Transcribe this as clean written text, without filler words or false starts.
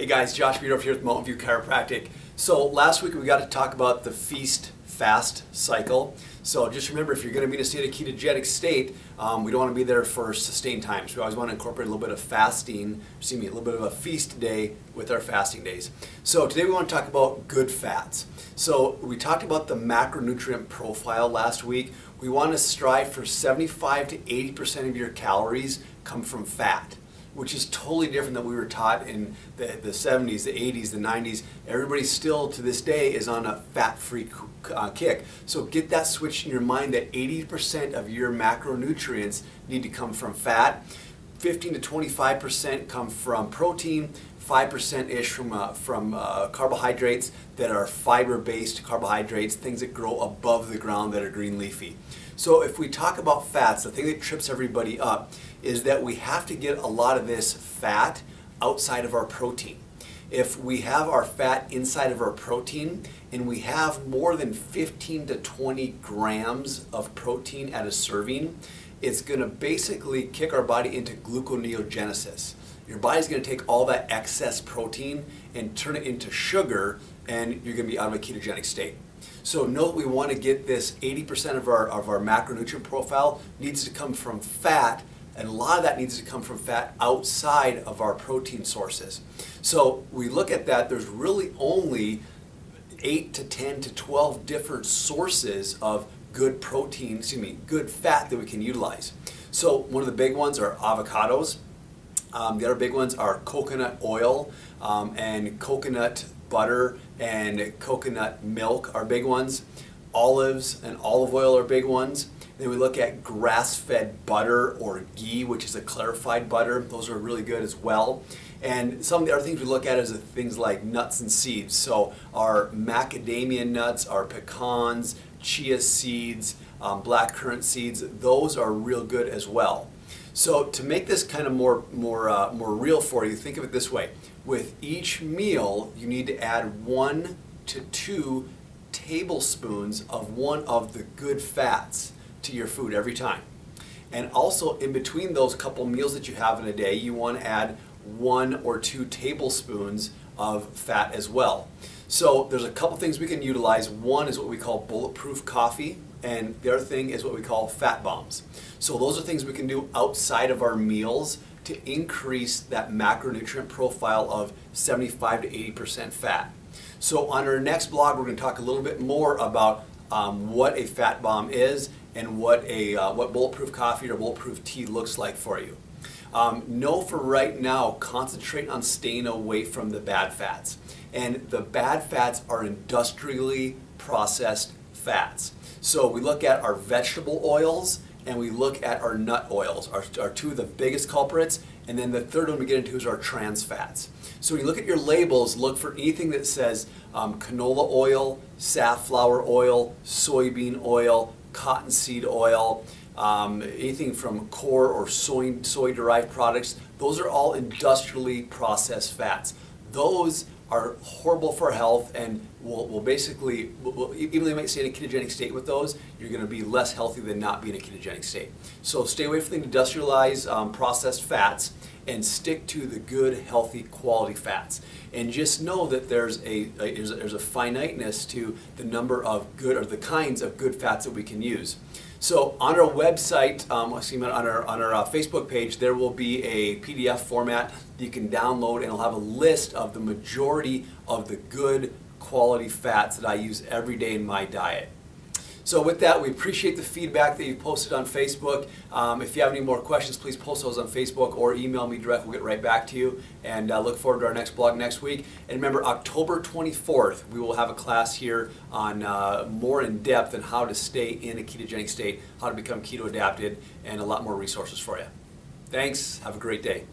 Hey guys, Josh Biedorf here with Mountain View Chiropractic. So last week we got to talk about the feast-fast cycle. So just remember, if you're going to be in a state of ketogenic state, we don't want to be there for sustained times. We always want to incorporate a little bit of fasting, a little bit of a feast day with our fasting days. So today we want to talk about good fats. So we talked about the macronutrient profile last week. We want to strive for 75 to 80% of your calories come from fat, which is totally different than we were taught in the 70s, the 80s, the 90s. Everybody still to this day is on a fat-free kick. So get that switch in your mind that 80% of your macronutrients need to come from fat, 15 to 25% come from protein, 5%-ish from carbohydrates that are fiber-based carbohydrates, things that grow above the ground that are green leafy. So if we talk about fats, the thing that trips everybody up is that we have to get a lot of this fat outside of our protein. If we have our fat inside of our protein and we have more than 15 to 20 grams of protein at a serving, it's going to basically kick our body into gluconeogenesis. Your body's going to take all that excess protein and turn it into sugar, and you're going to be out of a ketogenic state. So note, we want to get this 80% of our macronutrient profile needs to come from fat, and a lot of that needs to come from fat outside of our protein sources. So we look at that, there's really only 8 to 10 to 12 different sources of good protein, good fat that we can utilize. So one of the big ones are avocados. The other big ones are coconut oil and coconut butter and coconut milk are big ones. Olives and olive oil are big ones. Then we look at grass-fed butter or ghee, which is a clarified butter. Those are really good as well. And some of the other things we look at is things like nuts and seeds. So our macadamia nuts, our pecans, chia seeds, black currant seeds, those are real good as well. So to make this kind of more real for you, think of it this way. With each meal, you need to add 1 to 2 tablespoons of one of the good fats to your food every time. And also in between those couple meals that you have in a day, you want to add 1 or 2 tablespoons of fat as well. So there's a couple things we can utilize. One is what we call bulletproof coffee, and the other thing is what we call fat bombs. So those are things we can do outside of our meals to increase that macronutrient profile of 75 to 80% fat. So on our next blog, we're going to talk a little bit more about what a fat bomb is and what bulletproof coffee or bulletproof tea looks like for you. Know for right now, concentrate on staying away from the bad fats. And the bad fats are industrially processed fats. So we look at our vegetable oils and we look at our nut oils, are two of the biggest culprits. And then the third one we get into is our trans fats. So when you look at your labels, look for anything that says canola oil, safflower oil, soybean oil, cottonseed oil, anything from core or soy-derived products. Those are all industrially processed fats. Those are horrible for health and will basically, even though you might stay in a ketogenic state with those, you're going to be less healthy than not being in a ketogenic state. So stay away from the industrialized processed fats and stick to the good, healthy, quality fats. And just know that there's a finiteness to the number of good, or the kinds of good fats that we can use. So on our website, on our Facebook page, there will be a PDF format that you can download, and it'll have a list of the majority of the good quality fats that I use every day in my diet. So with that, we appreciate the feedback that you've posted on Facebook. If you have any more questions, please post those on Facebook or email me direct. We'll get right back to you. And look forward to our next blog next week. And remember, October 24th, we will have a class here on more in depth on how to stay in a ketogenic state, how to become keto adapted, and a lot more resources for you. Thanks. Have a great day.